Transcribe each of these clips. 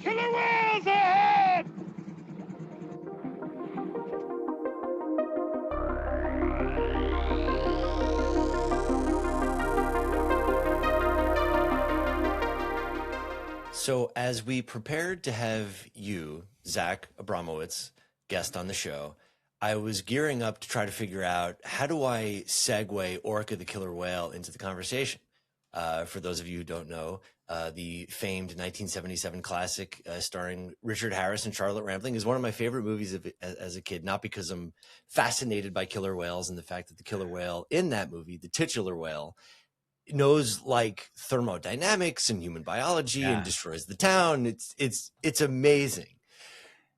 Killer whales ahead! So as we prepared to have you, Zach Abramowitz, guest on the show, I was gearing up to try to figure out how do I segue Orca the killer whale into the conversation. For those of you who don't know, the famed 1977 classic starring Richard Harris and Charlotte Rampling is one of my favorite movies as a kid, not because I'm fascinated by killer whales and the fact that the killer whale in that movie, the titular whale, knows like thermodynamics and human biology and destroys the town. It's amazing.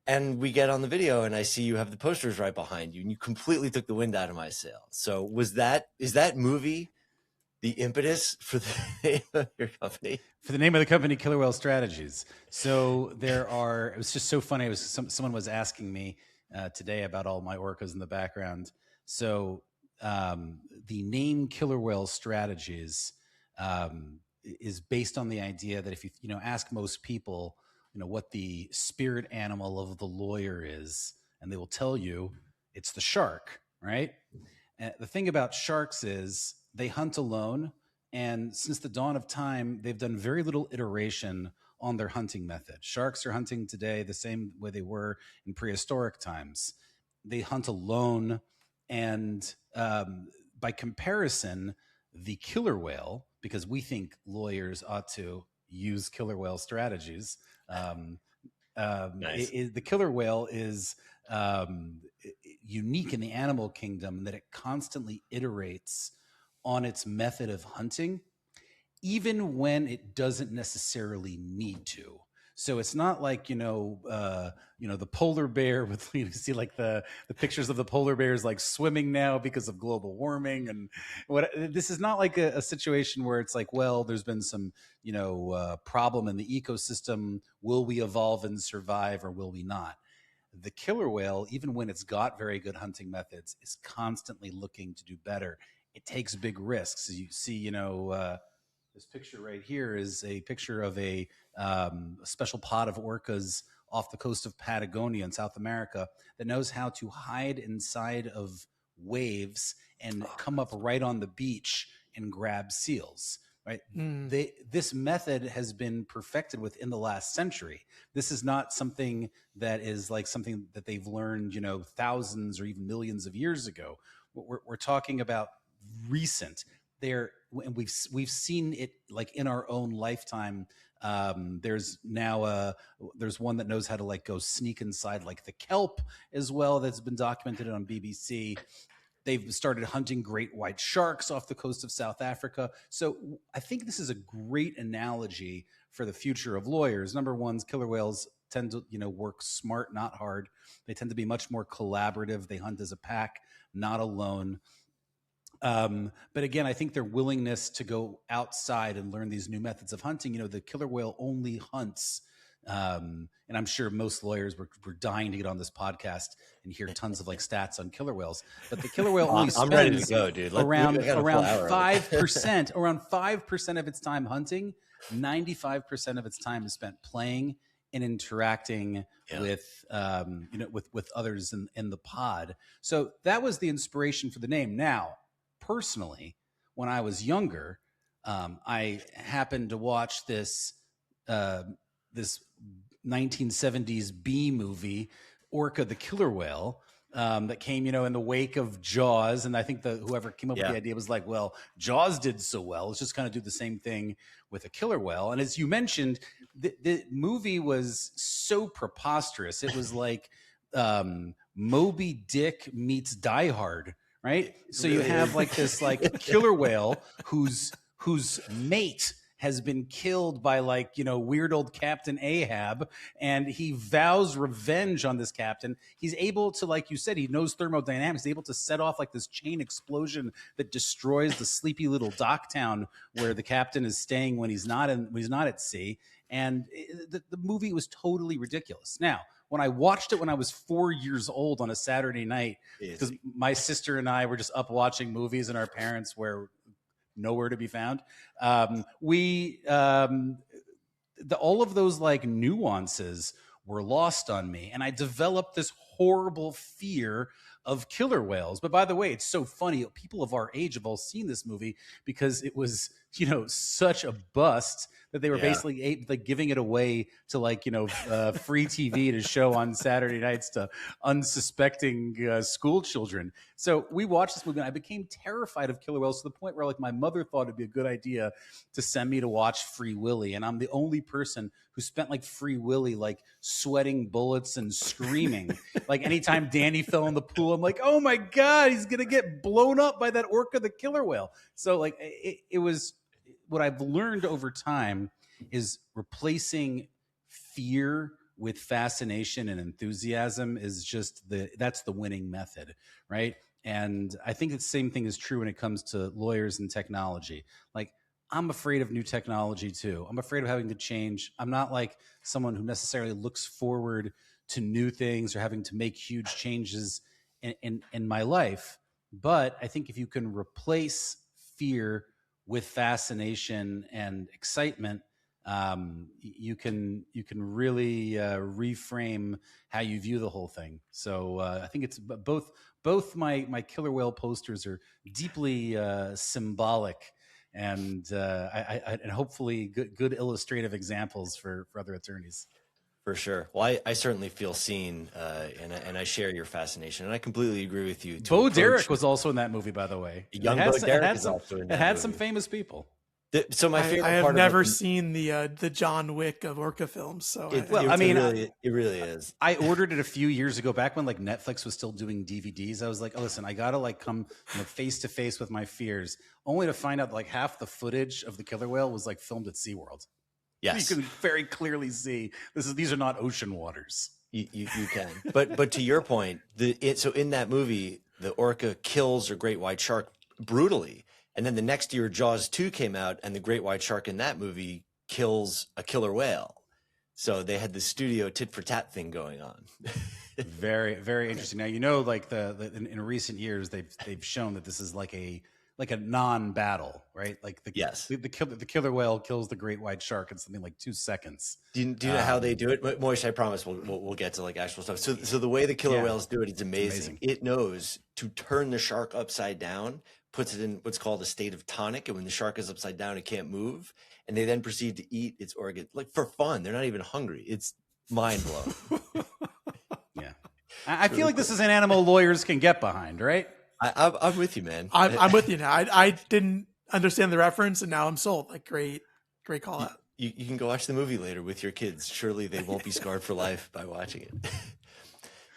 And we get on the video and I see you have the posters right behind you and you completely took the wind out of my sails. So is that movie the impetus for the name of your company? For the name of the company, Killer Whale Strategies. So it was just so funny. It was someone was asking me today about all my orcas in the background. So the name Killer Whale Strategies is based on the idea that if you ask most people, what the spirit animal of the lawyer is, and they will tell you it's the shark, right? And the thing about sharks is they hunt alone, and since the dawn of time, they've done very little iteration on their hunting method. Sharks are hunting today the same way they were in prehistoric times. They hunt alone, and by comparison, the killer whale, because we think lawyers ought to use killer whale strategies, Nice. the killer whale is unique in the animal kingdom that it constantly iterates on its method of hunting, even when it doesn't necessarily need to. So it's not like, the polar bear with, you see like the pictures of the polar bears like swimming now because of global warming. And this is not like a situation where it's like, well, there's been some, problem in the ecosystem. Will we evolve and survive or will we not? The killer whale, even when it's got very good hunting methods, is constantly looking to do better. It takes big risks. You see, this picture right here is a picture of a special pod of orcas off the coast of Patagonia in South America that knows how to hide inside of waves and come up right on the beach and grab seals. Right? This method has been perfected within the last century. This is not something that is like something that they've learned, thousands or even millions of years ago. We're talking about recent. We've seen it like in our own lifetime. There's one that knows how to like go sneak inside like the kelp as well. That's been documented on BBC. They've started hunting great white sharks off the coast of South Africa. So I think this is a great analogy for the future of lawyers. Number one, killer whales tend to, work smart, not hard. They tend to be much more collaborative. They hunt as a pack, not alone. But again, I think their willingness to go outside and learn these new methods of hunting, the killer whale only hunts. And I'm sure most lawyers were dying to get on this podcast and hear tons of like stats on killer whales. But the killer whale only I'm ready to spends go, dude. around 5% of its time hunting. 95% of its time is spent playing and interacting with others in the pod. So that was the inspiration for the name. Now, personally, when I was younger, I happened to watch this 1970s B movie, Orca the Killer Whale, that came, in the wake of Jaws. And I think whoever came up with the idea was like, well, Jaws did so well. Let's just kind of do the same thing with a killer whale. And as you mentioned, the movie was so preposterous. It was like Moby Dick meets Die Hard, right? So you have like this like killer whale whose mate has been killed by like, weird old Captain Ahab, and he vows revenge on this captain. He's able to, like you said, he knows thermodynamics. He's able to set off like this chain explosion that destroys the sleepy little dock town where the captain is staying when he's not at sea. And the movie was totally ridiculous. Now, when I watched it when I was 4 years old on a Saturday night, because my sister and I were just up watching movies and our parents were nowhere to be found. all of those like nuances were lost on me, and I developed this horrible fear of killer whales. But by the way, it's so funny. People of our age have all seen this movie because it was, such a bust that they were basically like giving it away to like, free TV to show on Saturday nights to unsuspecting school children. So we watched this movie and I became terrified of killer whales to the point where like my mother thought it'd be a good idea to send me to watch Free Willy. And I'm the only person who spent like Free Willy, like sweating bullets and screaming. Like anytime Danny fell in the pool, I'm like, oh my God, he's going to get blown up by that orca, the killer whale. So like it was what I've learned over time is replacing fear with fascination and enthusiasm is just that's the winning method, right? And I think the same thing is true when it comes to lawyers and technology. Like, I'm afraid of new technology too. I'm afraid of having to change. I'm not like someone who necessarily looks forward to new things or having to make huge changes in my life. But I think if you can replace fear with fascination and excitement, you can really reframe how you view the whole thing. So I think it's both my killer whale posters are deeply symbolic and and hopefully good illustrative examples for other attorneys. For sure. Well, I certainly feel seen, and I share your fascination, and I completely agree with you. Bo Derek was also in that movie, by the way. Young Bo Derek is also in that movie. It had some famous people. So my favorite I have part never of seen the John Wick of Orca films. So it really is. I ordered it a few years ago, back when like Netflix was still doing DVDs. I was like, oh, listen, I gotta like come face to face with my fears, only to find out like half the footage of the killer whale was like filmed at SeaWorld. Yes, you can very clearly see these are not ocean waters. You can, but to your point, so in that movie, the orca kills a great white shark brutally. And then the next year, Jaws 2 came out, and the great white shark in that movie kills a killer whale. So they had the studio tit for tat thing going on. Very, very interesting. Now, like in recent years, they've shown that this is like a non-battle, right? Like the killer whale kills the great white shark in something like 2 seconds. Do you know how they do it? Moish, I promise we'll get to like actual stuff. So the way the killer whales do it, it's amazing. It knows to turn the shark upside down, puts it in what's called a state of tonic, and when the shark is upside down, it can't move, and they then proceed to eat its organ, like for fun. They're not even hungry. It's mind blowing. Yeah, I feel like this is an animal lawyers can get behind, right? I'm with you, man. I'm with you now. I didn't understand the reference, and now I'm sold. Like, great call out. You can go watch the movie later with your kids. Surely they won't be scarred for life by watching it.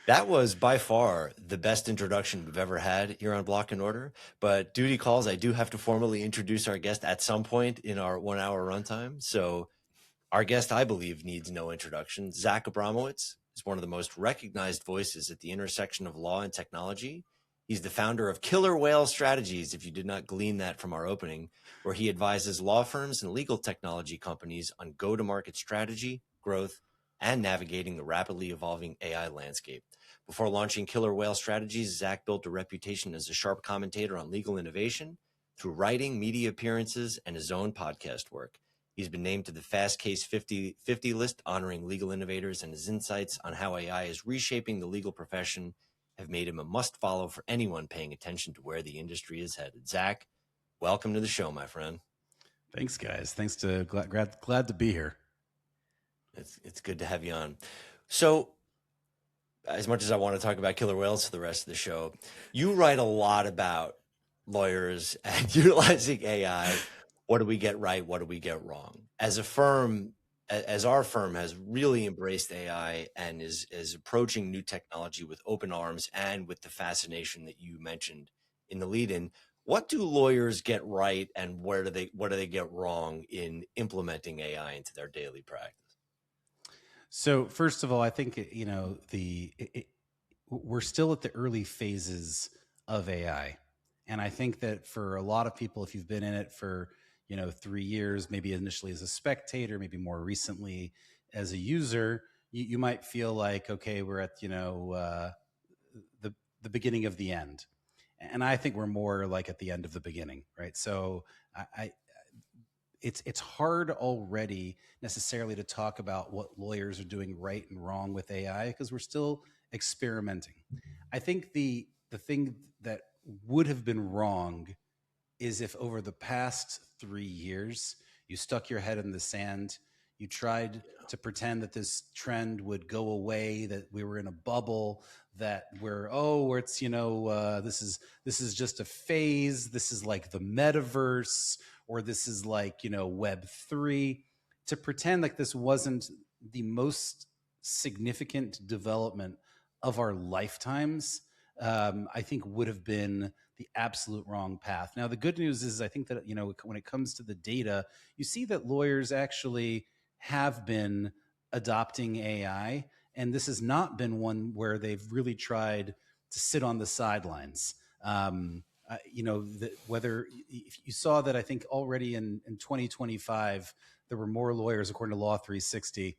That was by far the best introduction we've ever had here on Block and Order. But duty calls, I do have to formally introduce our guest at some point in our 1 hour runtime. So our guest, I believe, needs no introduction. Zach Abramowitz is one of the most recognized voices at the intersection of law and technology. He's the founder of Killer Whale Strategies, if you did not glean that from our opening, where he advises law firms and legal technology companies on go-to-market strategy, growth, and navigating the rapidly evolving AI landscape. Before launching Killer Whale Strategies, Zach built a reputation as a sharp commentator on legal innovation through writing, media appearances, and his own podcast work. He's been named to the Fast Case 50 list, honoring legal innovators, and his insights on how AI is reshaping the legal profession have made him a must-follow for anyone paying attention to where the industry is headed. Zach, welcome to the show, my friend. Thanks, guys. Thanks to glad to be here. It's good to have you on. So, as much as I want to talk about killer whales for the rest of the show, you write a lot about lawyers and utilizing AI. What do we get right? What do we get wrong? As a firm, as our firm has really embraced AI and is approaching new technology with open arms and with the fascination that you mentioned in the lead-in, what do lawyers get right and what do they get wrong in implementing AI into their daily practice? So first of all, I think we're still at the early phases of AI, and I think that for a lot of people, if you've been in it for 3 years, maybe initially as a spectator, maybe more recently as a user, you might feel like, okay, we're at the beginning of the end, and I think we're more like at the end of the beginning, right? So it's hard already necessarily to talk about what lawyers are doing right and wrong with AI because we're still experimenting. I think the thing that would have been wrong is if over the past 3 years you stuck your head in the sand, you tried to pretend that this trend would go away, that we were in a bubble, that it's this is just a phase, this is like the metaverse, or this is like Web3. To pretend like this wasn't the most significant development of our lifetimes, I think would have been the absolute wrong path. Now, the good news is I think that, when it comes to the data, you see that lawyers actually have been adopting AI, and this has not been one where they've really tried to sit on the sidelines. Whether if you saw that, I think already in 2025, there were more lawyers, according to Law 360.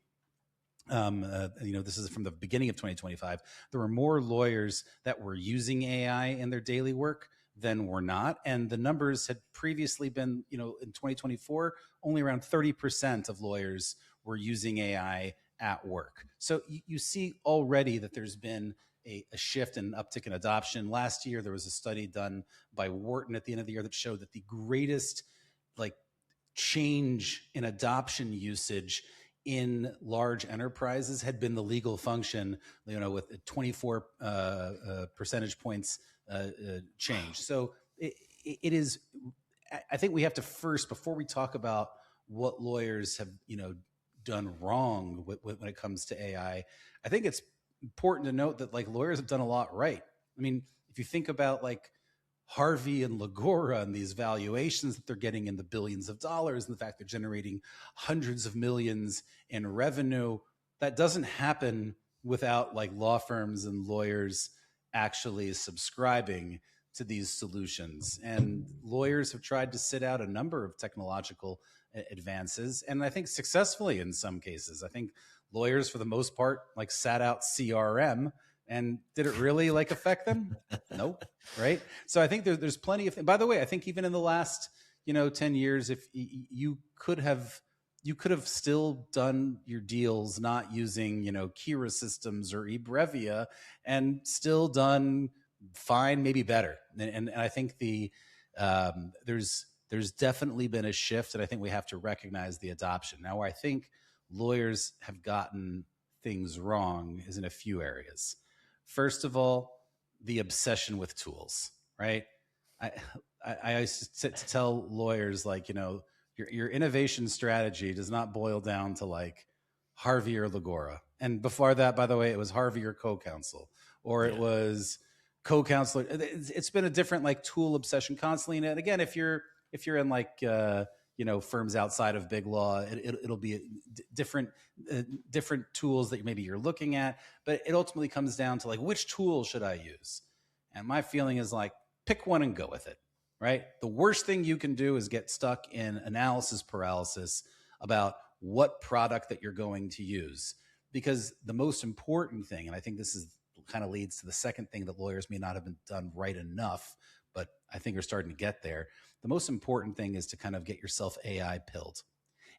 This is from the beginning of 2025. There were more lawyers that were using AI in their daily work than were not. And the numbers had previously been, in 2024, only around 30% of lawyers were using AI at work. So you see already that there's been a shift and uptick in adoption. Last year, there was a study done by Wharton at the end of the year that showed that the greatest change in adoption usage in large enterprises had been the legal function, with 24 percentage points change. So it is, I think we have to first, before we talk about what lawyers have, done wrong when it comes to AI, I think it's important to note that lawyers have done a lot right. I mean, if you think about Harvey and Lagora and these valuations that they're getting in the billions of dollars and the fact they're generating hundreds of millions in revenue, that doesn't happen without law firms and lawyers actually subscribing to these solutions. And lawyers have tried to sit out a number of technological advances, and I think successfully in some cases. I think lawyers, for the most part, sat out CRM. And did it really affect them? Nope. Right. So I think there's plenty of. By the way, I think even in the last 10 years, if you could have still done your deals not using Kira systems or eBrevia, and still done fine, maybe better. And I think there's definitely been a shift, and I think we have to recognize the adoption. Now, where I think lawyers have gotten things wrong is in a few areas. First of all, the obsession with tools, right? I used to tell lawyers, your innovation strategy does not boil down to Harvey or Lagora. And before that, by the way, it was Harvey or co-counsel, or it was co-counsel. It's been a different tool obsession constantly. And again, if you're in firms outside of big law, it'll be different tools that maybe you're looking at, but it ultimately comes down to which tool should I use? And my feeling is pick one and go with it, right? The worst thing you can do is get stuck in analysis paralysis about what product that you're going to use, because the most important thing, and I think this is kind of leads to the second thing that lawyers may not have been done right enough, but I think we're starting to get there. The most important thing is to kind of get yourself AI pilled.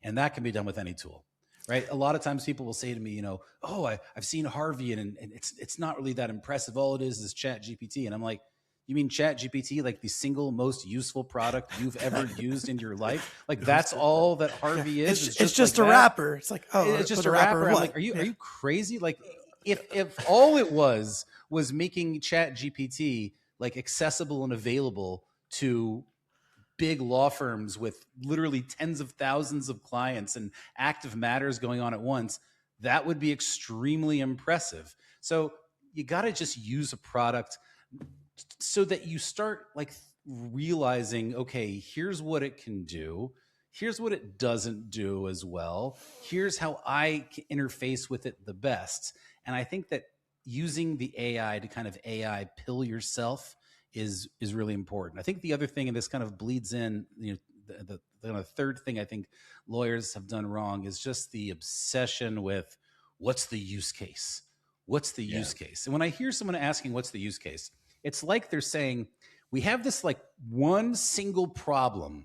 And that can be done with any tool, right? A lot of times people will say to me, I've seen Harvey and it's not really that impressive. All it is Chat GPT. And I'm like, you mean Chat GPT, the single most useful product you've ever used in your life? That's all that Harvey is? It's just a wrapper. It's it's just a wrapper. I'm are you crazy? If all it was making Chat GPT accessible and available to big law firms with literally tens of thousands of clients and active matters going on at once, that would be extremely impressive. So you got to just use a product so that you start realizing, okay, here's what it can do. Here's what it doesn't do as well. Here's how I can interface with it the best. And I think that using the AI to kind of AI pill yourself is really important. I think the other thing, and this kind of bleeds in, the third thing I think lawyers have done wrong is just the obsession with what's the use case? What's the use case? And when I hear someone asking what's the use case, it's like they're saying, we have this one single problem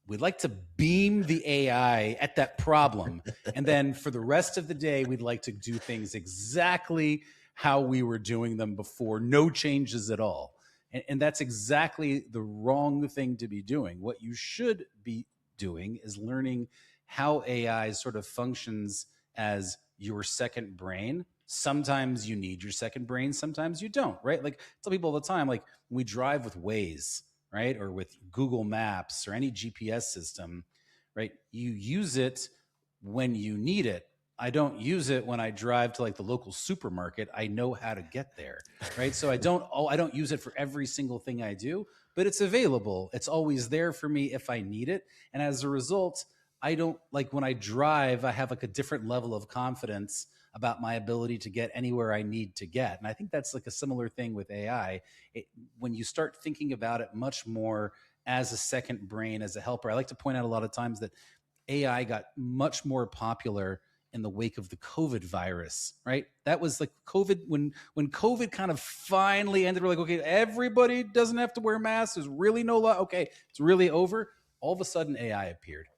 we'd like to beam the AI at that problem. And then for the rest of the day, we'd like to do things exactly how we were doing them before, no changes at all. And that's exactly the wrong thing to be doing. What you should be doing is learning how AI sort of functions as your second brain. Sometimes you need your second brain, sometimes you don't, right? Like, I tell people all the time, like, when we drive with Waze, right, or with Google Maps or any GPS system, right, you use it when you need it. I don't use it when I drive to like the local supermarket. I know how to get there, right? So I don't use it for every single thing I do, but it's available. It's always there for me if I need it. And as a result, I don't, like, when I drive, I have like a different level of confidence about my ability to get anywhere I need to get. And I think that's like a similar thing with AI. When you start thinking about it much more as a second brain, as a helper, I like to point out a lot of times that AI got much more popular in the wake of the COVID virus, right? That was like COVID, when COVID kind of finally ended, we're like, okay, everybody doesn't have to wear masks. There's really no law. Okay, it's really over. All of a sudden AI appeared.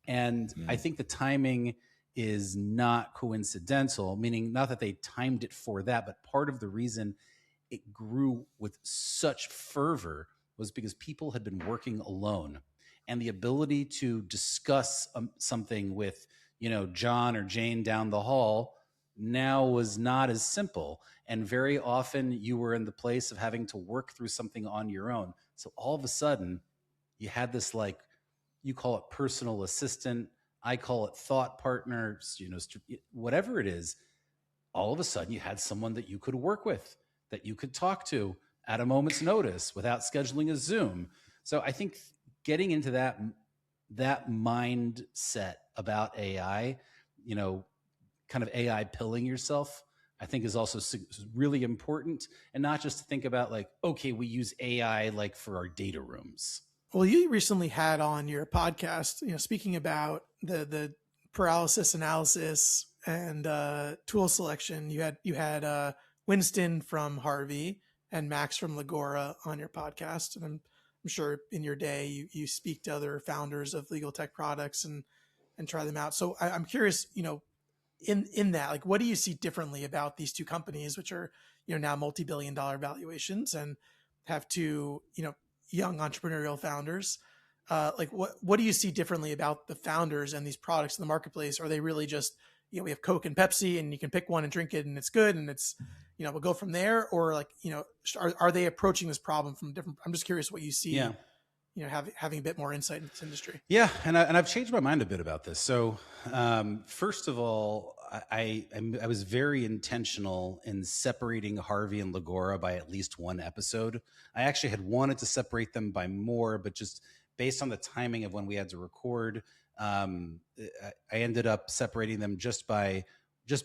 And I think the timing is not coincidental, meaning not that they timed it for that, but part of the reason it grew with such fervor was because people had been working alone, and the ability to discuss something with, you know, John or Jane down the hall now was not as simple. And very often you were in the place of having to work through something on your own. So all of a sudden you had this, like, you call it personal assistant, I call it thought partners, you know, whatever it is. All of a sudden you had someone that you could work with, that you could talk to at a moment's notice without scheduling a Zoom. So I think getting into that mindset about AI, you know, kind of AI pilling yourself, I think is also really important. And not just to think about like, okay, we use AI like for our data rooms. Well, you recently had on your podcast, you know, speaking about the paralysis analysis and tool selection. You had Winston from Harvey and Max from Lagora on your podcast, and I'm sure in your day you speak to other founders of legal tech products and try them out. So I'm curious, you know, in that, like, what do you see differently about these two companies, which are, you know, now multi-billion-dollar valuations and have two, you know, young entrepreneurial founders? Like, what do you see differently about the founders and these products in the marketplace? Are they really just, you know, we have Coke and Pepsi and you can pick one and drink it and it's good and it's, you know, we'll go from there? Or like, you know, are they approaching this problem from different? I'm just curious what you see. Yeah. You know, having a bit more insight in this industry. Yeah, and I've changed my mind a bit about this. So, first of all, I was very intentional in separating Harvey and Lagora by at least one episode. I actually had wanted to separate them by more, but just based on the timing of when we had to record, I ended up separating them just by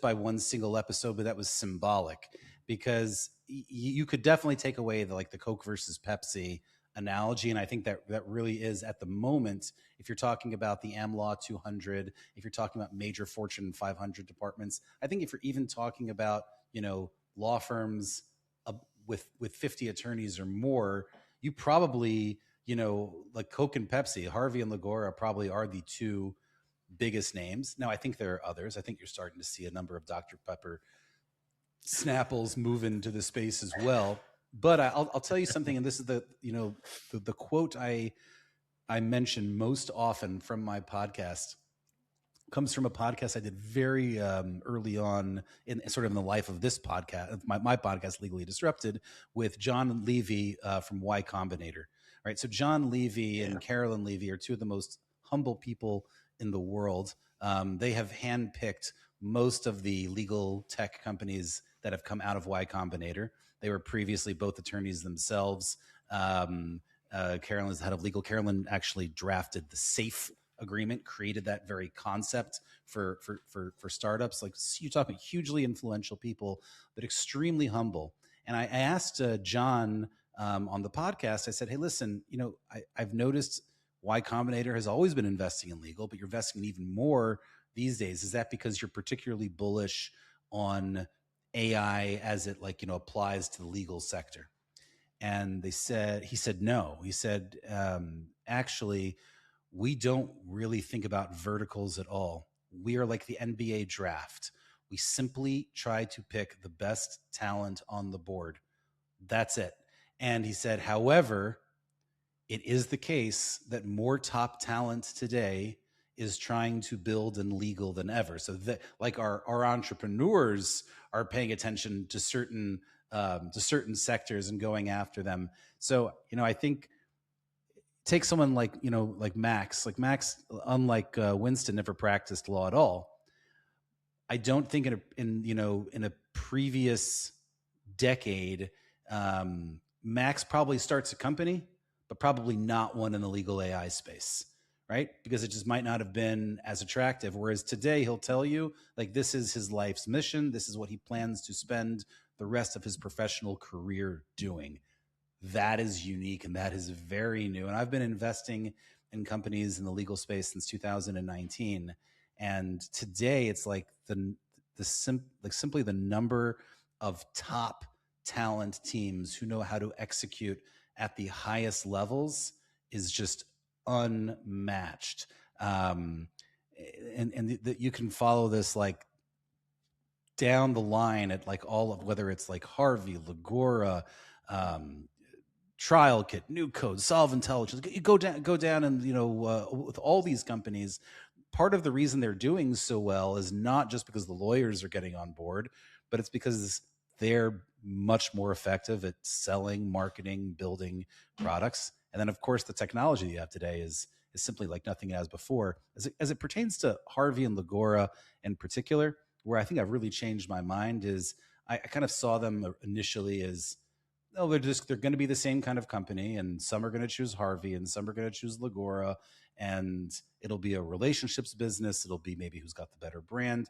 one single episode. But that was symbolic, because you could definitely take away the Coke versus Pepsi analogy. And I think that really is, at the moment, if you're talking about the AmLaw 200, if you're talking about major Fortune 500 departments, I think if you're even talking about, you know, law firms with 50 attorneys or more, you probably, you know, like Coke and Pepsi, Harvey and Lagora probably are the two biggest names. Now, I think there are others. I think you're starting to see a number of Dr. Pepper Snapples move into the space as well. But I'll tell you something, and this is the quote I mention most often from my podcast comes from a podcast I did very early on in the life of this podcast, my podcast, Legally Disrupted, with John Levy from Y Combinator. Right, so John Levy and Carolyn Levy are two of the most humble people in the world. They have handpicked most of the legal tech companies that have come out of Y Combinator. They were previously both attorneys themselves. Carolyn is the head of legal. Carolyn actually drafted the SAFE agreement, created that very concept for startups. Like, you're talking hugely influential people, but extremely humble. And I asked John on the podcast, I said, hey, listen, you know, I've noticed Y Combinator has always been investing in legal, but you're investing even more these days. Is that because you're particularly bullish on AI as it, like, you know, applies to the legal sector? And he said no. He said, actually, we don't really think about verticals at all. We are like the NBA draft. We simply try to pick the best talent on the board. That's it. And he said, however, it is the case that more top talent today is trying to build in legal than ever. So that, like, our entrepreneurs are paying attention to certain sectors and going after them. So, I think take someone like, like Max. Like Max, unlike Winston, never practiced law at all. I don't think in a previous decade, Max probably starts a company, but probably not one in the legal AI space, right? Because it just might not have been as attractive. Whereas today he'll tell you, like, this is his life's mission. This is what he plans to spend the rest of his professional career doing. That is unique and that is very new. And I've been investing in companies in the legal space since 2019. And today it's like simply the number of top talent teams who know how to execute at the highest levels is just unmatched. And you can follow this like down the line at like all of, whether it's like Harvey, Lagora, Trial Kit, New Code, Solve Intelligence. You go down, and with all these companies, part of the reason they're doing so well is not just because the lawyers are getting on board, but it's because they're much more effective at selling, marketing, building products. And then, of course, the technology you have today is simply like nothing it has before. As it pertains to Harvey and Lagora in particular, where I think I've really changed my mind is I kind of saw them initially as, they're going to be the same kind of company, and some are going to choose Harvey and some are going to choose Lagora, and it'll be a relationships business. It'll be maybe who's got the better brand.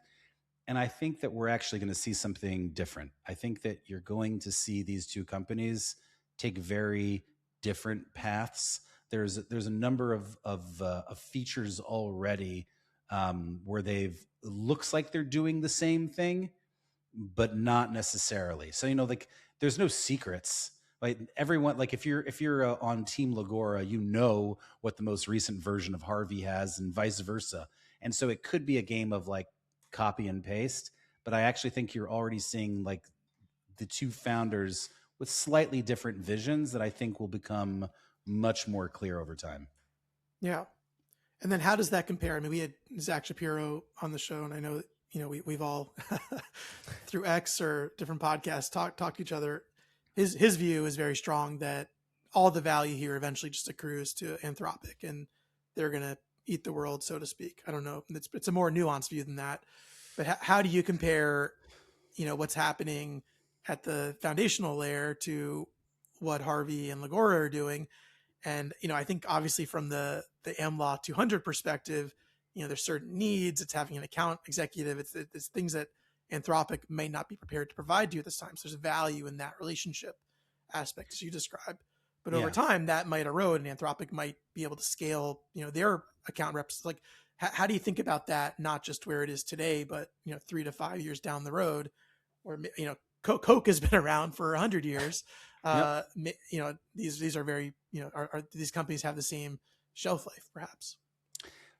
And I think that we're actually going to see something different. I think that you're going to see these two companies take very different paths. There's a number of features already where looks like they're doing the same thing, but not necessarily. So, like, there's no secrets. Like, everyone, like, if you're on Team Lagora, what the most recent version of Harvey has, and vice versa. And so it could be a game of like copy and paste, but I actually think you're already seeing like the two founders with slightly different visions that I think will become much more clear over time. Yeah. And then how does that compare? I mean, we had Zach Shapiro on the show, and I know that, we've all through X or different podcasts talk to each other. His view is very strong that all the value here eventually just accrues to Anthropic, and they're going to eat the world, so to speak. I don't know. It's a more nuanced view than that. But how do you compare, what's happening at the foundational layer to what Harvey and Lagora are doing? And, I think obviously from the AmLaw 200 perspective, there's certain needs. It's having an account executive. It's things that Anthropic may not be prepared to provide to you at this time. So there's value in that relationship aspect, as you described. But over time, that might erode, and Anthropic might be able to scale, their account reps. Like, how do you think about that? Not just where it is today, but 3 to 5 years down the road, or Coke has been around for 100 years. Yep. These are very are these companies have the same shelf life, perhaps?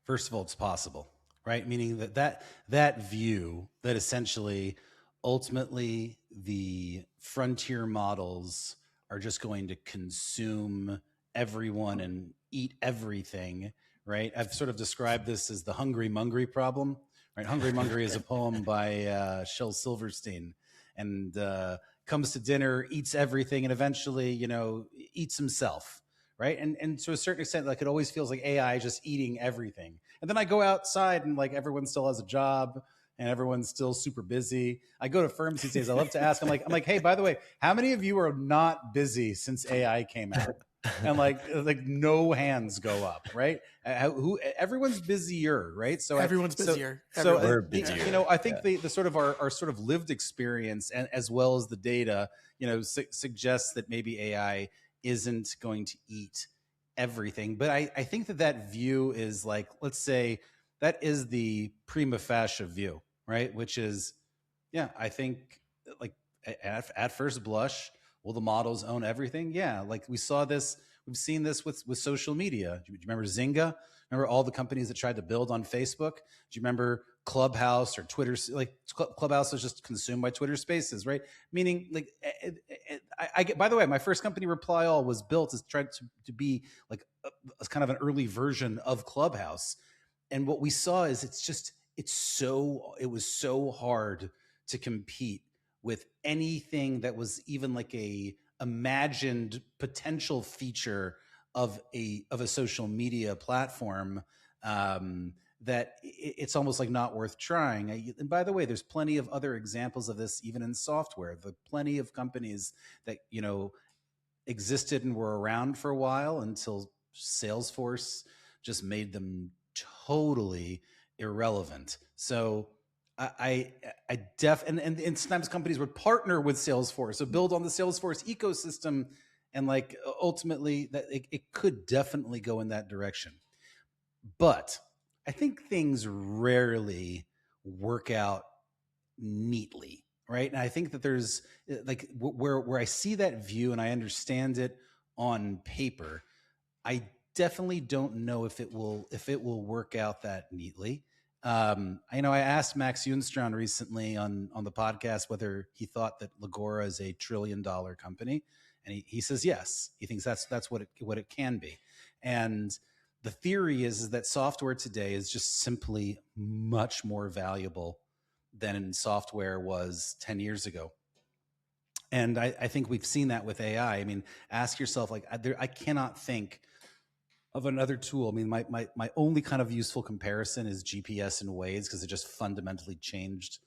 First of all, it's possible, right? Meaning that view that essentially, ultimately, the frontier models are just going to consume everyone and eat everything, right? I've sort of described this as the hungry mungry problem, right? Hungry mungry is a poem by Shel Silverstein, and comes to dinner, eats everything, and eventually, eats himself, right? And to a certain extent, like, it always feels like AI just eating everything. And then I go outside and like everyone still has a job and everyone's still super busy. I go to firms these days. I love to ask, I'm like, hey, by the way, how many of you are not busy since AI came out? And like no hands go up, right? Everyone's busier, right? So everyone's busier. We're busier. I think the sort of our sort of lived experience, and as well as the data, suggests that maybe AI isn't going to eat everything. But I think that view is like, let's say that is the prima facie view, right? Which is, I think, like, at first blush, will the models own everything? Yeah, like we've seen this with social media. Do you remember Zynga? Remember all the companies that tried to build on Facebook? Do you remember Clubhouse or Twitter? Like Clubhouse was just consumed by Twitter Spaces, right? Meaning, like, I get. By the way, my first company, Reply All, was built as tried to be like a kind of an early version of Clubhouse. And what we saw is it was so hard to compete with anything that was even like a imagined potential feature of a social media platform, that it's almost like not worth trying. And by the way, there's plenty of other examples of this, even in software. The plenty of companies that, you know, existed and were around for a while until Salesforce just made them totally irrelevant. So and sometimes companies would partner with Salesforce, so build on the Salesforce ecosystem, and like ultimately that it could definitely go in that direction. But I think things rarely work out neatly, right? And I think that there's like where I see that view and I understand it on paper, I definitely don't know if it will work out that neatly. I asked Max Junstron recently on the podcast whether he thought that Lagora is a $1 trillion company, and he says yes. He thinks that's what it can be. And the theory is that software today is just simply much more valuable than software was 10 years ago. And I think we've seen that with AI. I mean, ask yourself, like, I cannot think of another tool. I mean, my only kind of useful comparison is GPS and Waze, because it just fundamentally changed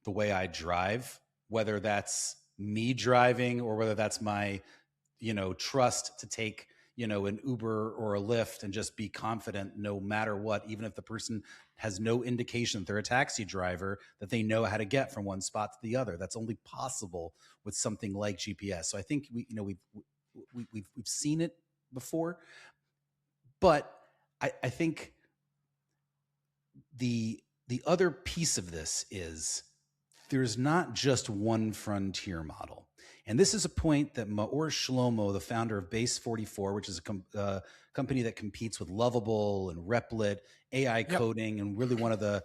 the way I drive, whether that's me driving or whether that's my, trust to take, an Uber or a Lyft and just be confident no matter what, even if the person has no indication that they're a taxi driver, that they know how to get from one spot to the other. That's only possible with something like GPS. So I think we've seen it before. But I think the other piece of this is there's not just one frontier model. And this is a point that Maor Shlomo, the founder of Base 44, which is a company that competes with Lovable and Replit, AI coding, and really one of the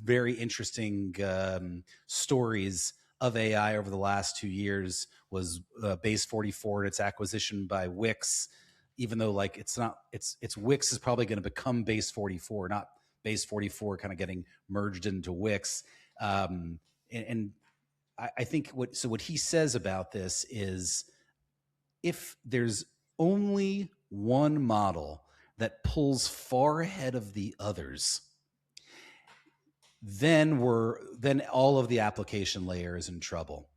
very interesting stories of AI over the last 2 years was Base 44 and its acquisition by Wix. Even though it's Wix is probably going to become Base 44, not Base 44 kind of getting merged into Wix. And I think what he says about this is, if there's only one model that pulls far ahead of the others, then all of the application layer is in trouble.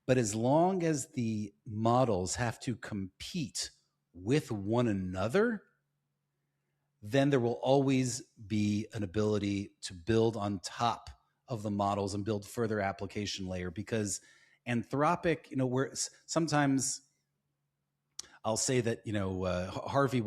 But as long as the models have to compete with one another, then there will always be an ability to build on top of the models and build further application layer. Because Anthropic, where sometimes I'll say that, Harvey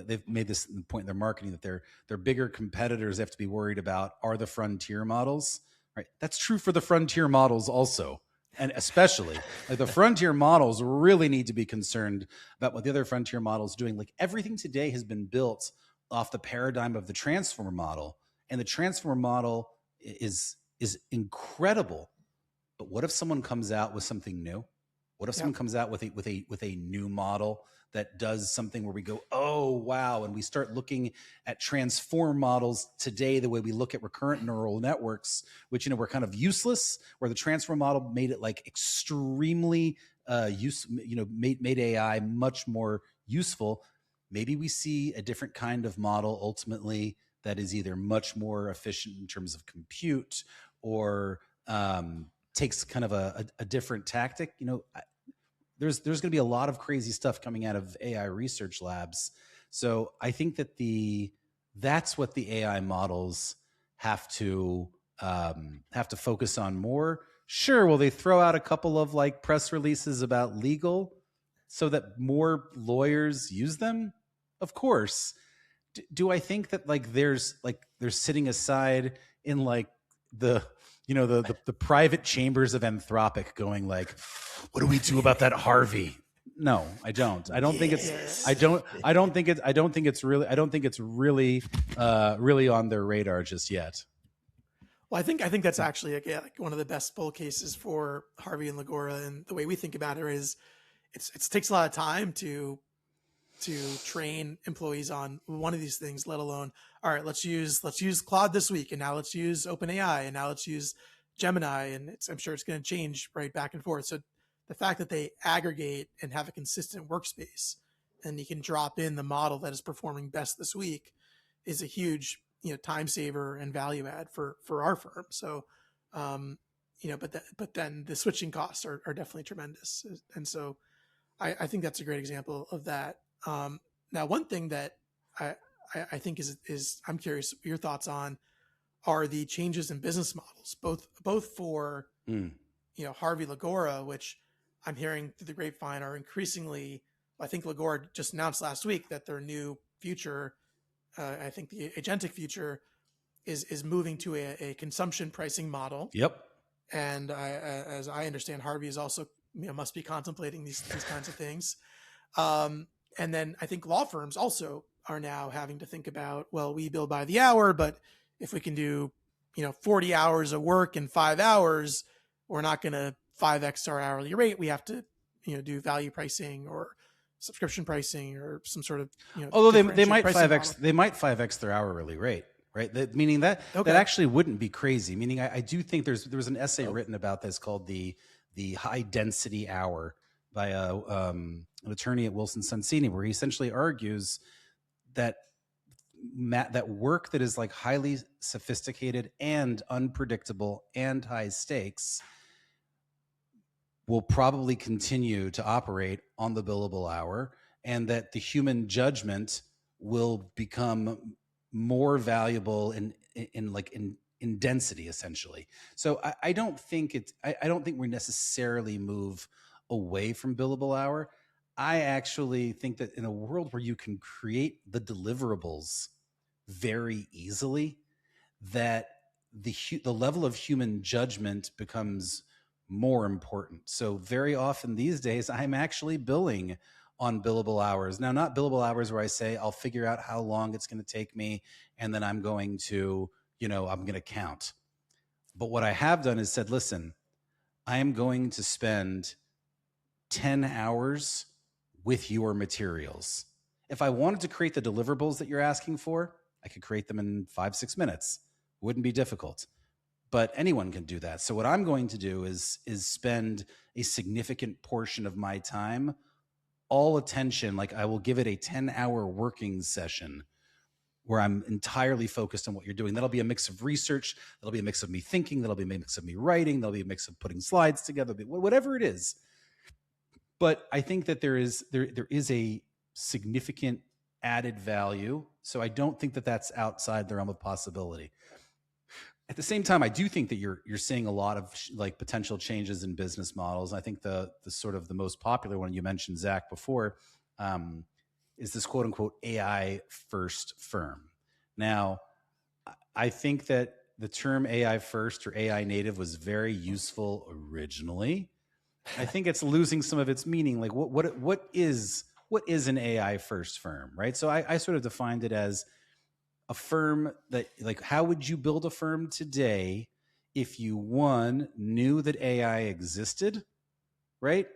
they've made this point in their marketing that their bigger competitors they have to be worried about are the frontier models, right? That's true for the frontier models also. And especially like the frontier models really need to be concerned about what the other frontier models are doing. Like everything today has been built off the paradigm of the transformer model, and the transformer model is incredible. But what if someone comes out with something new? What if someone comes out with a new model that does something where we go, oh wow, and we start looking at transform models today the way we look at recurrent neural networks, which were kind of useless, where the transform model made it like extremely made AI much more useful. Maybe we see a different kind of model ultimately that is either much more efficient in terms of compute or takes kind of a different tactic. There's going to be a lot of crazy stuff coming out of AI research labs. So I think that that's what the AI models have to focus on more. Sure, will they throw out a couple of like press releases about legal so that more lawyers use them? Of course. Do I think that they're sitting aside in like the private chambers of Anthropic going like, what do we do about that Harvey? No, I don't. I don't think it's. Yes. I don't think it. I don't think it's really. I don't think it's really, really on their radar just yet. Well, I think that's actually like one of the best bull cases for Harvey and Lagora, and the way we think about it is, it takes a lot of time to train employees on one of these things. Let alone, all right, let's use Claude this week, and now let's use OpenAI, and now let's use Gemini, and I'm sure it's going to change right back and forth. So the fact that they aggregate and have a consistent workspace, and you can drop in the model that is performing best this week, is a huge time saver and value add for our firm. So but then the switching costs are definitely tremendous, and so I think that's a great example of that. Now, one thing that I think is I'm curious your thoughts on are the changes in business models, both for Harvey, Lagora, which I'm hearing through the grapevine are increasingly. I think Lagora just announced last week that their new future, I think the agentic future, is moving to a consumption pricing model. Yep. And as I understand, Harvey is also must be contemplating these kinds of things. And then I think law firms also are now having to think about, well, we bill by the hour, but if we can do 40 hours of work in 5 hours, we're not going to 5x our hourly rate. We have to do value pricing or subscription pricing or some sort of although they might 5x their hourly rate, right? Meaning that actually wouldn't be crazy. Meaning I do think there was an essay written about this called the high density hour by an attorney at Wilson Sonsini, where he essentially argues that work that is like highly sophisticated and unpredictable and high stakes will probably continue to operate on the billable hour, and that the human judgment will become more valuable in density, essentially. So I don't think we necessarily move away from billable hour. I actually think that in a world where you can create the deliverables very easily, that the level of human judgment becomes more important. So very often these days, I'm actually billing on billable hours. Now, not billable hours where I say I'll figure out how long it's going to take me, and then I'm going to, I'm going to count. But what I have done is said, listen, I am going to spend 10 hours with your materials. If I wanted to create the deliverables that you're asking for, I could create them in 5-6 minutes. Wouldn't be difficult. But anyone can do that. So what I'm going to do is spend a significant portion of my time, all attention, like I will give it a 10-hour working session where I'm entirely focused on what you're doing. That'll be a mix of research. That'll be a mix of me thinking. That'll be a mix of me writing. That'll be a mix of putting slides together, whatever it is. But I think that there is a significant added value. So I don't think that that's outside the realm of possibility. At the same time, I do think that you're seeing a lot of potential changes in business models. I think the sort of the most popular one you mentioned, Zach, before, is this quote unquote AI first firm. Now, I think that the term AI first or AI native was very useful originally. I think it's losing some of its meaning. Like what is an AI first firm, right? So I sort of defined it as a firm that, like, how would you build a firm today if you, one, knew that AI existed, right?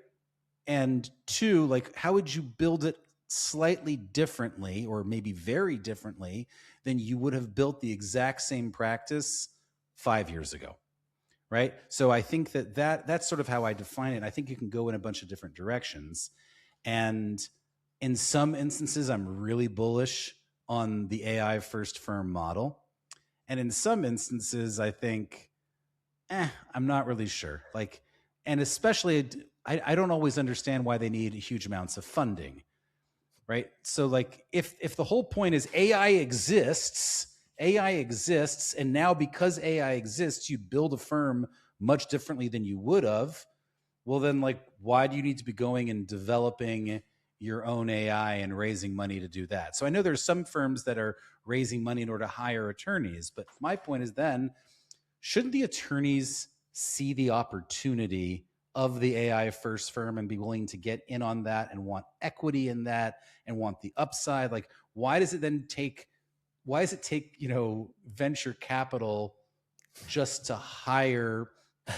And two, like, how would you build it slightly differently or maybe very differently than you would have built the exact same practice 5 years ago, right? So I think that's sort of how I define it. I think you can go in a bunch of different directions. And in some instances, I'm really bullish on the AI first firm model. And in some instances, I think, I'm not really sure. And especially, I don't always understand why they need huge amounts of funding, right? So if the whole point is AI exists, and now because AI exists, you build a firm much differently than you would have, well then, why do you need to be going and developing your own AI and raising money to do that? So I know there's some firms that are raising money in order to hire attorneys, but my point is then, shouldn't the attorneys see the opportunity of the AI first firm and be willing to get in on that and want equity in that and want the upside? Like, why does it take, venture capital just to hire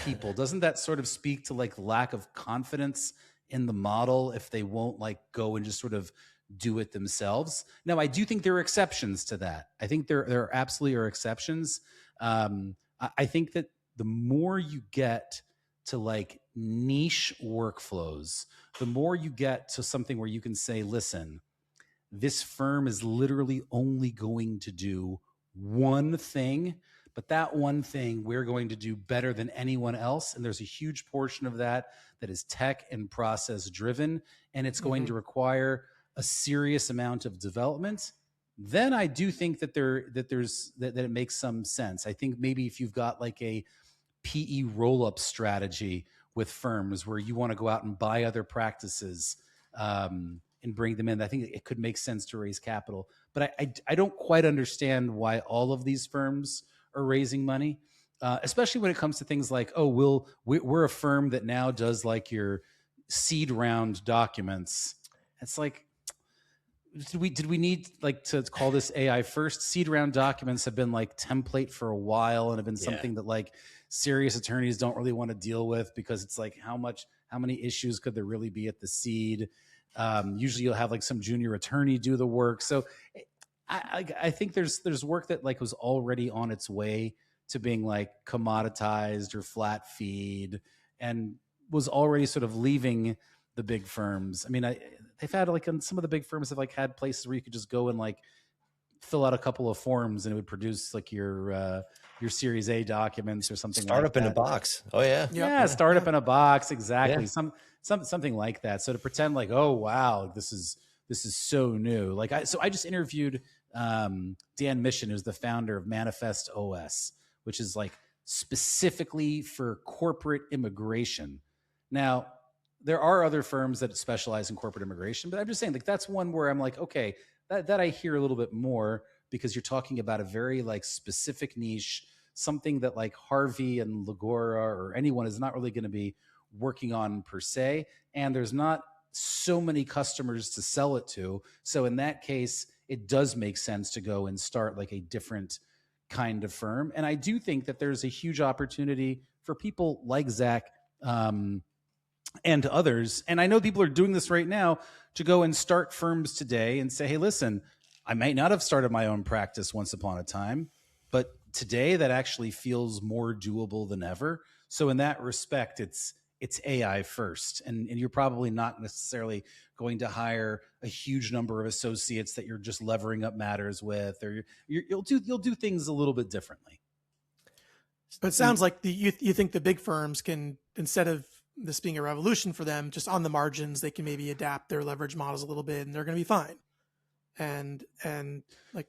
people? Doesn't that sort of speak to like lack of confidence in the model if they won't like go and just sort of do it themselves? Now, I do think there are exceptions to that. I think there absolutely are exceptions. I think that the more you get to like niche workflows, the more you get to something where you can say, listen, this firm is literally only going to do one thing, but that one thing we're going to do better than anyone else. And there's a huge portion of that is tech and process driven, and it's going to require a serious amount of development. Then I do think that it makes some sense. I think maybe if you've got like a PE roll-up strategy with firms where you want to go out and buy other practices and bring them in, I think it could make sense to raise capital. But I don't quite understand why all of these firms are raising money, especially when it comes to things like, oh, we're a firm that now does like your seed round documents. It's like, did we need like to call this AI first? Seed round documents have been like template for a while and have been something that like serious attorneys don't really want to deal with, because it's like, how many issues could there really be at the seed? Usually you'll have like some junior attorney do the work. So I think there's work that like was already on its way to being like commoditized or flat feed and was already sort of leaving the big firms. I mean, they've had like, some of the big firms have like had places where you could just go and like fill out a couple of forms and it would produce like your Series A documents or something. Startup like in a box. Oh yeah. Yeah. Startup in a box. Exactly. Yeah. Something like that. So to pretend like, oh wow, this is so new. Like I just interviewed Dan Mission, who's the founder of Manifest OS, which is like specifically for corporate immigration. Now, there are other firms that specialize in corporate immigration, but I'm just saying like that's one where I'm like, okay, that I hear a little bit more, because you're talking about a very like specific niche, something that like Harvey and Lagora or anyone is not really going to be working on per se. And there's not so many customers to sell it to. So in that case, it does make sense to go and start like a different kind of firm. And I do think that there's a huge opportunity for people like Zach and others. And I know people are doing this right now to go and start firms today and say, hey, listen, I might not have started my own practice once upon a time, but today that actually feels more doable than ever. So in that respect, it's AI first. And you're probably not necessarily going to hire a huge number of associates that you're just levering up matters with, or you'll do things a little bit differently. But it sounds like you think the big firms can, instead of this being a revolution for them, just on the margins, they can maybe adapt their leverage models a little bit and they're going to be fine. And like,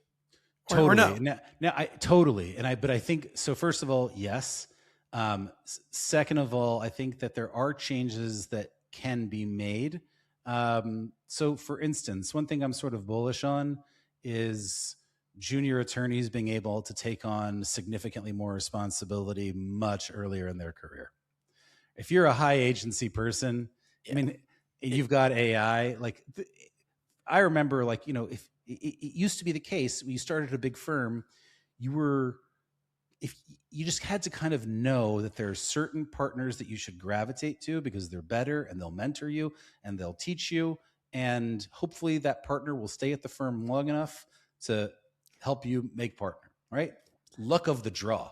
totally. Or no. Now I totally. But I think, so first of all, yes. Second of all, I think that there are changes that can be made. So for instance, one thing I'm sort of bullish on is junior attorneys being able to take on significantly more responsibility much earlier in their career. If you're a high agency person, I mean, you've got AI, like I remember like, if it used to be the case when you started a big firm, if you just had to kind of know that there are certain partners that you should gravitate to because they're better and they'll mentor you and they'll teach you. And hopefully that partner will stay at the firm long enough to help you make partner, right? Luck of the draw.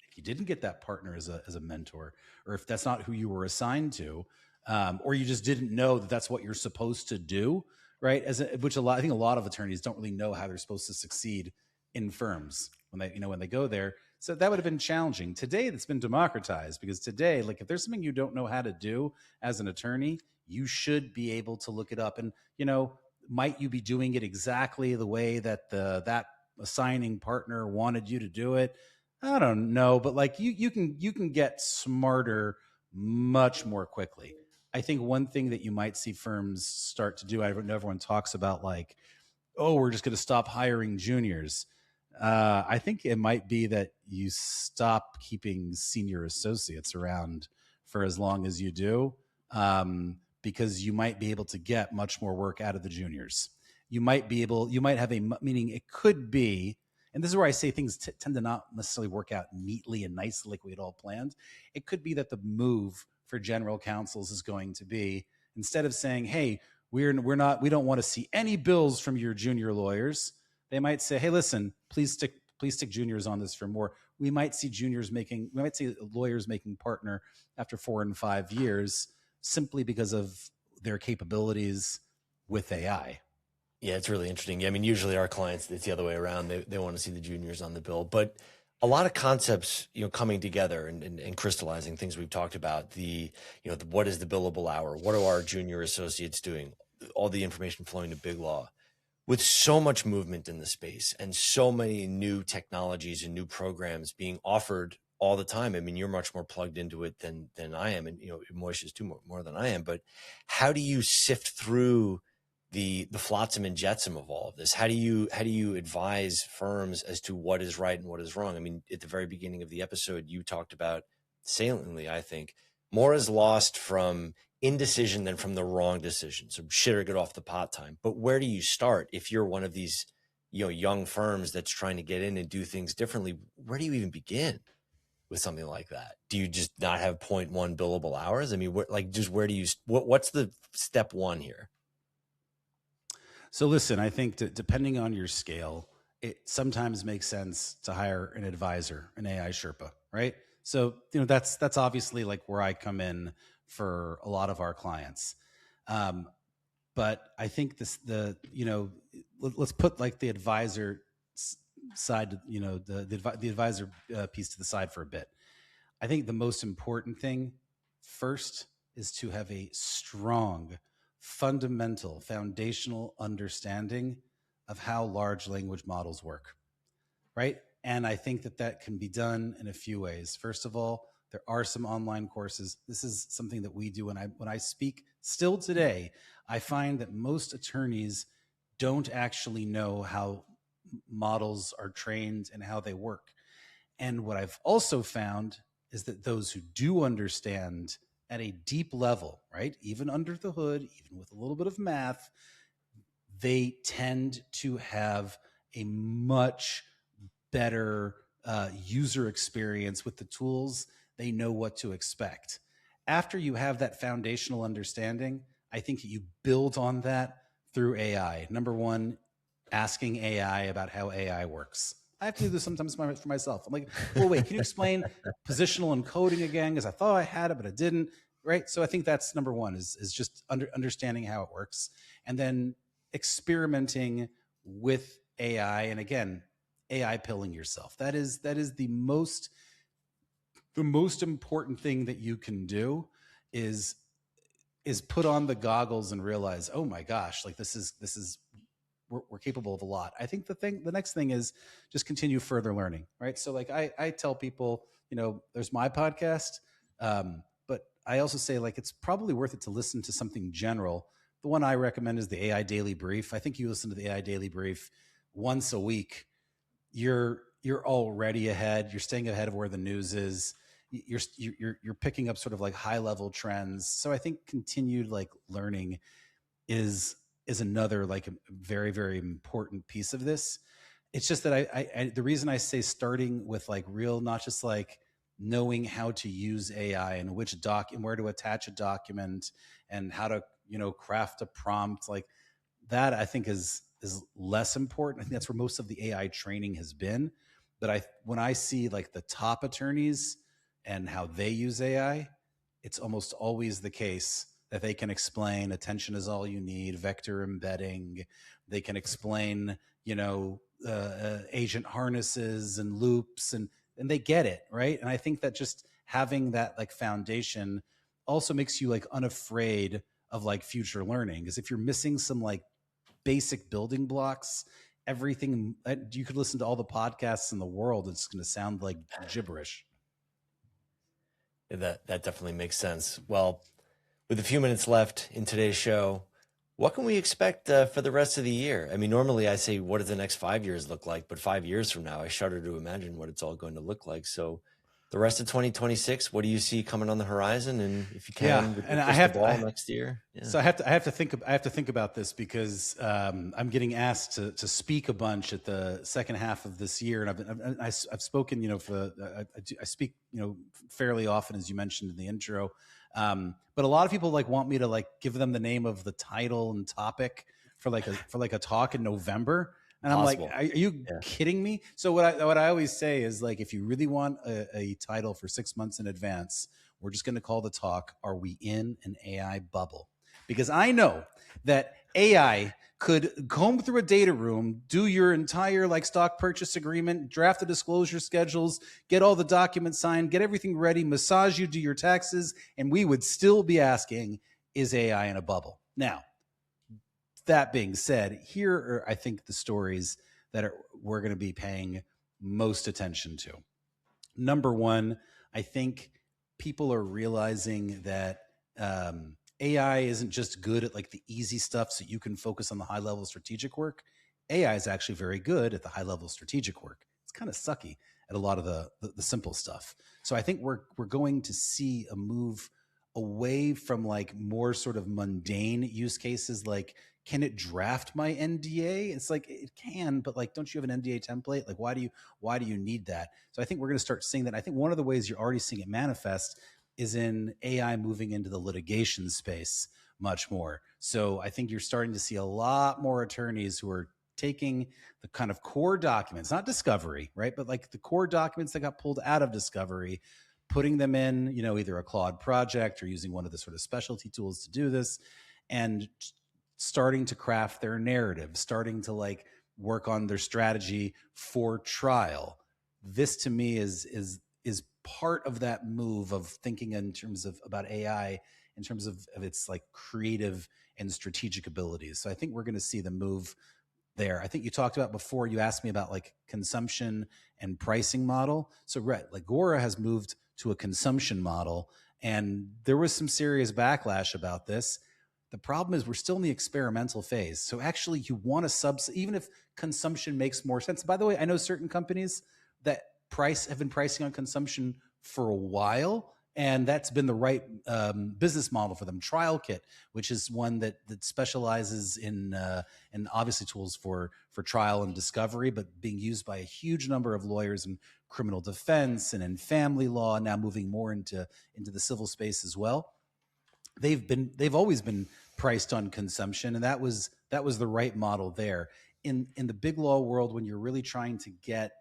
If you didn't get that partner as a mentor, or if that's not who you were assigned to, or you just didn't know that that's what you're supposed to do, right? I think a lot of attorneys don't really know how they're supposed to succeed in firms when they go there. So that would have been challenging. Today, that's been democratized, because today, like if there's something you don't know how to do as an attorney, you should be able to look it up. And, might you be doing it exactly the way that that assigning partner wanted you to do it? I don't know, but like you can get smarter much more quickly. I think one thing that you might see firms start to do, I know everyone talks about like, oh, we're just going to stop hiring juniors. I think it might be that you stop keeping senior associates around for as long as you do, because you might be able to get much more work out of the juniors. You might have meaning it could be, and this is where I say things tend to not necessarily work out neatly and nicely like we had all planned. It could be that the move for general counsels is going to be, instead of saying, hey, we don't want to see any bills from your junior lawyers, they might say, hey, listen, please stick juniors on this for more. We might see lawyers making partner after 4 and 5 years simply because of their capabilities with AI. Yeah, it's really interesting. I mean, usually our clients, it's the other way around. They want to see the juniors on the bill, but a lot of concepts, coming together and crystallizing things we've talked about. What is the billable hour? What are our junior associates doing? All the information flowing to Big Law. With so much movement in the space and so many new technologies and new programs being offered all the time. I mean, you're much more plugged into it than I am, and Moish is more than I am. But how do you sift through the flotsam and jetsam of all of this? How do you advise firms as to what is right and what is wrong? I mean, at the very beginning of the episode, you talked about saliently, I think, more is lost from indecision than from the wrong decision. So shit or get off the pot time. But where do you start if you're one of these young firms that's trying to get in and do things differently? Where do you even begin with something like that? Do you just not have 0.1 billable hours? I mean, where do you, what's the step one here? So listen, I think depending on your scale, it sometimes makes sense to hire an advisor, an AI Sherpa, right? So, that's obviously like where I come in for a lot of our clients. But I think let's put like the advisor side, the advisor piece to the side for a bit. I think the most important thing first is to have a strong, fundamental, foundational understanding of how large language models work, right? And I think that can be done in a few ways. First of all, there are some online courses. This is something that we do when I speak still today. I find that most attorneys don't actually know how models are trained and how they work. And what I've also found is that those who do understand at a deep level, right, even under the hood, even with a little bit of math, they tend to have a much better user experience with the tools. They know what to expect. After you have that foundational understanding, I think that you build on that through AI. Number one, asking AI about how AI works. I have to do this sometimes for myself. I'm like, well, wait, can you explain positional encoding again? Because I thought I had it, but I didn't, right? So I think that's number one, is just understanding how it works. And then experimenting with AI. And again, AI pilling yourself. That is the most important thing that you can do is put on the goggles and realize, oh my gosh, like this is we're capable of a lot. I think the next thing is just continue further learning, right? So like I tell people, there's my podcast, but I also say like it's probably worth it to listen to something general. The one I recommend is the AI Daily Brief. I think you listen to the AI Daily Brief once a week, you're already ahead. You're staying ahead of where the news is. You're picking up sort of like high level trends. So I think continued like learning is another like a very, very important piece of this. It's just that I the reason I say starting with like real, not just like knowing how to use AI and which and where to attach a document and how to, craft a prompt, like that I think is less important. I think that's where most of the AI training has been. But when I see like the top attorneys and how they use AI, it's almost always the case that they can explain attention is all you need, vector embedding. They can explain, agent harnesses and loops, and they get it, right? And I think that just having that like foundation also makes you like unafraid of like future learning. Because if you're missing some like basic building blocks, everything, you could listen to all the podcasts in the world, it's going to sound like gibberish. That definitely makes sense. Well, with a few minutes left in today's show, what can we expect for the rest of the year? I mean, normally I say, what does the next 5 years look like? But 5 years from now, I shudder to imagine what it's all going to look like. So the rest of 2026, what do you see coming on the horizon? And if you can, with and the I have ball to, next year. Yeah. So I have to think about this because I'm getting asked to speak a bunch at the second half of this year, and I've spoken, I speak, fairly often, as you mentioned in the intro. But a lot of people want me to give them the name of the title and topic for a talk in November. And Possible. I'm like, are you kidding me? So what I always say is, if you really want a title for 6 months in advance, we're just going to call the talk, "Are we in an AI bubble?" Because I know that AI could comb through a data room, do your entire stock purchase agreement, draft the disclosure schedules, get all the documents signed, get everything ready, massage you, do your taxes, and we would still be asking, is AI in a bubble? Now, that being said, here are, I think, the stories that we're going to be paying most attention to. Number one, I think people are realizing that AI isn't just good at the easy stuff so you can focus on the high level strategic work. AI is actually very good at the high level strategic work. It's kind of sucky at a lot of the simple stuff. So I think we're going to see a move away from more sort of mundane use cases, can it draft my NDA? It's it can, but don't you have an NDA template? Why do you need that? So I think we're going to start seeing that. I think one of the ways you're already seeing it manifest is in AI moving into the litigation space much more. So I think you're starting to see a lot more attorneys who are taking the kind of core documents, not discovery, right? But the core documents that got pulled out of discovery, putting them in, either a Claude project or using one of the sort of specialty tools to do this, and starting to craft their narrative, starting to work on their strategy for trial. This to me is part of that move of thinking in terms of about AI in terms of its creative and strategic abilities. So I think we're going to see the move there. I think you talked about before, you asked me about consumption and pricing model. So Lagora has moved to a consumption model, and there was some serious backlash about this. The problem is we're still in the experimental phase. So actually you want to even if consumption makes more sense. By the way, I know certain companies that have been pricing on consumption for a while, and that's been the right business model for them. TrialKit, which is one that specializes in obviously tools for trial and discovery, but being used by a huge number of lawyers in criminal defense and in family law, now moving more into the civil space as well. They've always been priced on consumption, and that was the right model there. In the big law world, when you're really trying to get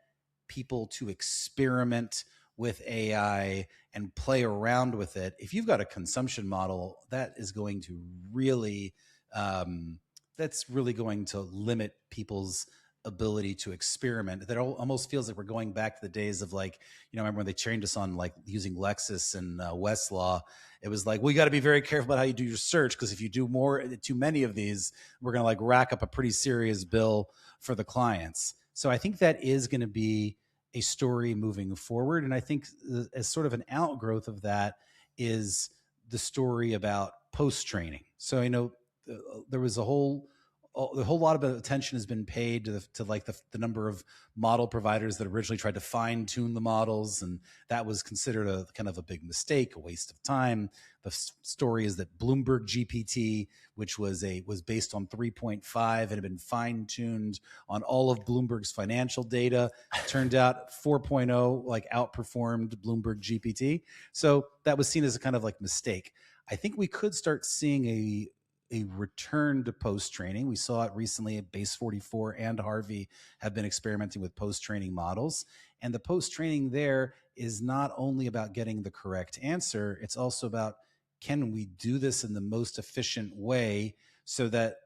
people to experiment with AI and play around with it, if you've got a consumption model, that is going to really that's really going to limit people's ability to experiment. That almost feels like we're going back to the days of remember when they trained us on using Lexis and Westlaw. It was we got to be very careful about how you do your search, because if you do too many of these, we're going to rack up a pretty serious bill for the clients. So I think that is going to be a story moving forward. And I think as sort of an outgrowth of that is the story about post-training. So there was a whole lot of attention has been paid to the number of model providers that originally tried to fine tune the models, and that was considered a kind of a big mistake, a waste of time. The story is that Bloomberg GPT, which was based on 3.5 and had been fine tuned on all of Bloomberg's financial data, turned out 4.0 outperformed Bloomberg GPT. So that was seen as a kind of mistake. I think we could start seeing a return to post-training. We saw it recently at Base 44 and Harvey have been experimenting with post-training models. And the post-training there is not only about getting the correct answer, it's also about, can we do this in the most efficient way so that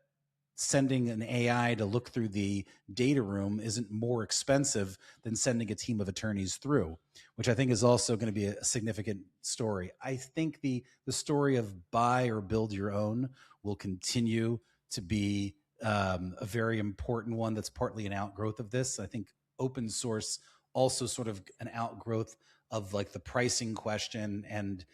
sending an AI to look through the data room isn't more expensive than sending a team of attorneys through, which I think is also going to be a significant story. I think the story of buy or build your own will continue to be a very important one that's partly an outgrowth of this. I think open source also sort of an outgrowth of the pricing question. And,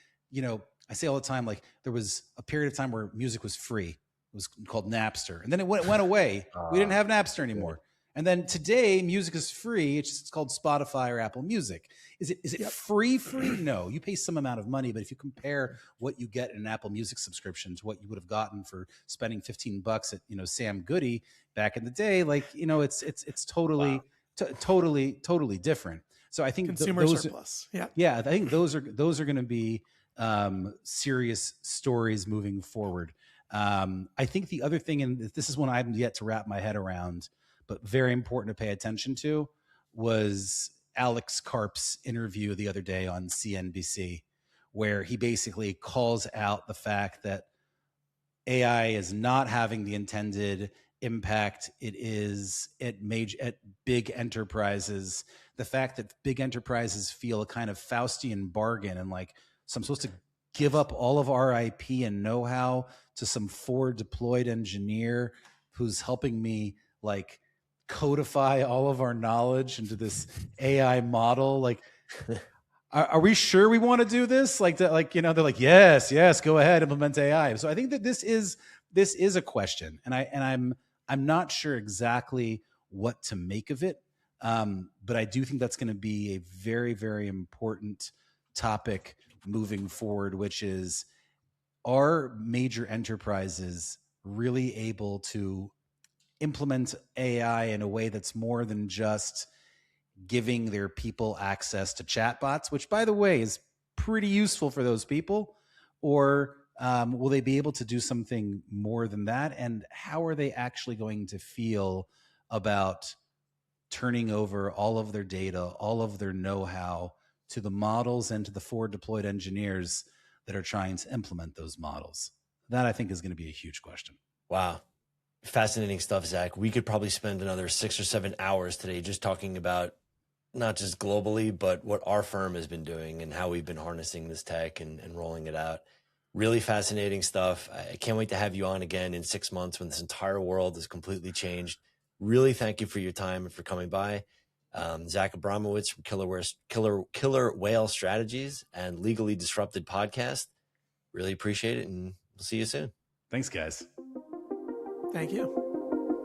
I say all the time, there was a period of time where music was free. It was called Napster. And then it went away. We didn't have Napster anymore. And then today, music is free. It's called Spotify or Apple Music. Is it free? No, you pay some amount of money, but if you compare what you get in an Apple Music subscription to what you would have gotten for spending $15 at Sam Goody back in the day, like it's totally totally different. So I think consumer surplus. I think those are going to be serious stories moving forward. I think the other thing, and this is one I'm yet to wrap my head around, but very important to pay attention to, was Alex Karp's interview the other day on CNBC, where he basically calls out the fact that AI is not having the intended impact it is at big enterprises. The fact that big enterprises feel a kind of Faustian bargain and like, so I'm supposed to give up all of our IP and know-how to some forward deployed engineer who's helping me like codify all of our knowledge into this AI model. Like, are we sure we want to do this? Like, they're like, yes, go ahead, implement AI. So I think that this is a question, and I'm not sure exactly what to make of it. But I do think that's going to be a very, very important topic moving forward, which is, are major enterprises really able to implement AI in a way that's more than just giving their people access to chatbots, which, by the way, is pretty useful for those people? Or will they be able to do something more than that? And how are they actually going to feel about turning over all of their data, all of their know-how to the models and to the forward deployed engineers that are trying to implement those models? That, I think, is going to be a huge question. Wow. Fascinating stuff, Zach. We could probably spend another 6 or 7 hours today just talking about not just globally, but what our firm has been doing and how we've been harnessing this tech and rolling it out. Really fascinating stuff. I can't wait to have you on again in 6 months when this entire world is completely changed. Really thank you for your time and for coming by. Zach Abramowitz from Killer Whale Strategies and Legally Disrupted Podcast. Really appreciate it, and we'll see you soon. Thanks, guys. Thank you.